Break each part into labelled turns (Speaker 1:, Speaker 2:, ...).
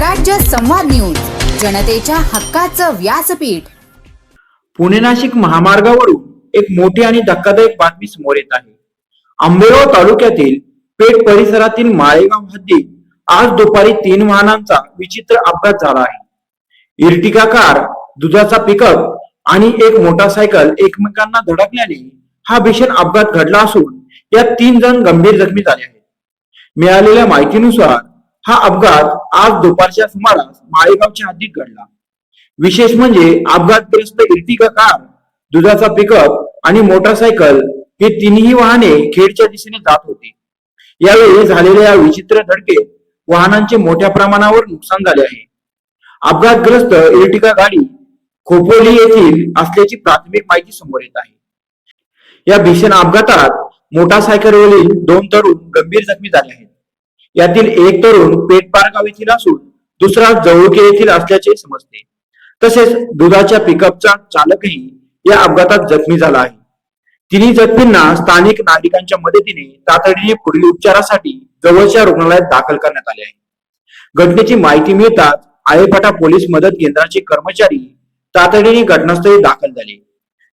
Speaker 1: स्वराज्य संवाद न्यूज, जनतेच्या हक्काचं व्यासपीठ।
Speaker 2: पुणे नाशिक महामार्गावरून एक मोठी आणि धक्कादायक बातमी समोर येत आहे। आंबेगाव तालुक्यातील पेठ परिसरातील माळेगाव हद्दीत आज दुपारी 3 वाहनांचा विचित्र अपघात झाला आहे। इर्टिगा कार, दुधाचा पिकअप आणि एक मोटारसायकल एकमेकांना धडकल्याने हा भीषण अपघात घडला असून यात 3 जण गंभीर जखमी झाले आहेत। मिळालेल्या माहितीनुसार हा अपघात आज दुपारच्या सुमारास माळेगावच्या हद्दीत घडला। विशेष म्हणजे अपघातग्रस्त इर्टिगा कार, दुधाचा पिकअप आणि मोटारसायकल हे तिन्ही वाहने खेडच्या दिशेने जात होती। यावेळी झालेल्या या विचित्र धडकेत वाहनांचे मोठ्या प्रमाणावर नुकसान झाले आहे। अपघातग्रस्त इर्टिगा गाडी खोपोली येथील असल्याची प्राथमिक माहिती समोर येत आहे। या भीषण अपघातात मोटारसायकलवरील 2 तरुण गंभीर जखमी झाले आहेत। यातील एक तरुण पेठ पारगाव येथील असून दुसरा जवळके येथील असल्याचे समजते। तसेच दुधाच्या पिकअपचा चालकही या अपघातात जखमी झाला आहे। तिन्ही जखमींना स्थानिक नागरिकांच्या मदतीने तातडीने पुढील उपचारासाठी जवळच्या रुग्णालयात दाखल करण्यात आले आहे। घटनेची माहिती मिळताच आळेफाटा पोलीस मदत केंद्राचे कर्मचारी तातडीने घटनास्थळी दाखल झाले।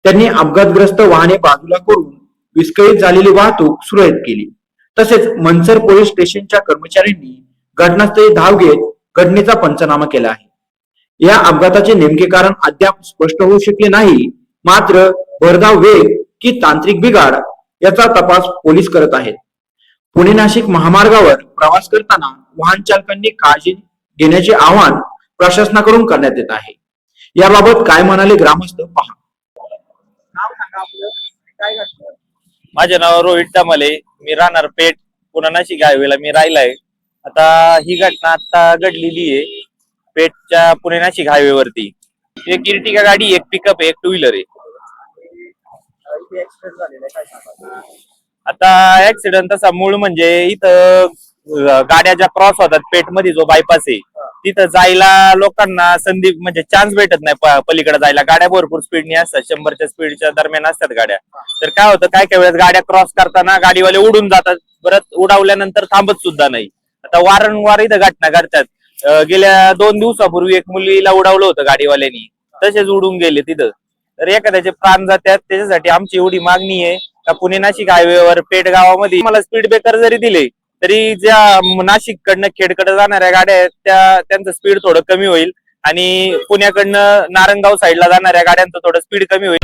Speaker 2: त्यांनी अपघातग्रस्त वाहने बाजूला करून विस्कळीत झालेली वाहतूक सुरळीत केली। तसेच मनसर पोलीस स्टेशनच्या कर्मचाऱ्यांनी घटनास्थळी धाव घेत घटनेचा पंचनामा केला आहे। या अपघाताचे नेमके कारण अद्याप स्पष्ट होऊ शकले नाही, मात्र भरधाव वेग की तांत्रिक बिघाड याचा तपास पोलीस करत आहेत। पुणे नाशिक महामार्गावर प्रवास करताना वाहन चालकांनी काळजी घेण्याचे आवाहन प्रशासनाकडून करण्यात येत आहे। याबाबत काय म्हणाले ग्रामस्थ पहा।
Speaker 3: माझे नाव रोहित तामले, मी राहणार पेठ पुणे नाशिक हायवेला मी राहिलाय। आता ही घटना आता घडलेली आहे पेठच्या पुणे नाशिक हायवे वरती। एक इर्टिगा गाडी, एक पिकअप, एक 2 व्हीलर आहे। आता ऍक्सिडेंट तसा मूळ म्हणजे इथं गाड्या ज्या क्रॉस होतात पेठ मध्ये जो बायपास आहे तिथं जायला लोकांना संधी म्हणजे चान्स भेटत नाही पलीकडे जायला। गाड्या भरपूर स्पीडने असतात, 100च्या स्पीडच्या दरम्यान असतात गाड्या। तर काय होतं, काय काय वेळेस गाड्या क्रॉस करताना गाडीवाले उडून जातात, परत उडावल्यानंतर थांबत सुद्धा नाही। आता वारंवार इथं घटना घडतात। गेल्या 2 दिवसापूर्वी एक मुलीला उडवलं होतं गाडीवाल्यांनी, तसेच उडून गेले तिथं। तर एखाद्याचे प्राण जातात। त्याच्यासाठी आमची एवढी मागणी आहे का पुणे नाशिक हायवेवर पेठ गावामध्ये मला स्पीड ब्रेकर जरी दिले तरी ज्या नाशिक कडनं खेडकडे जाणाऱ्या गाड्या आहेत त्यांचं स्पीड थोडं कमी होईल आणि पुण्याकडनं नारंगाव साईडला जाणाऱ्या गाड्यांचं थोडं स्पीड कमी होईल।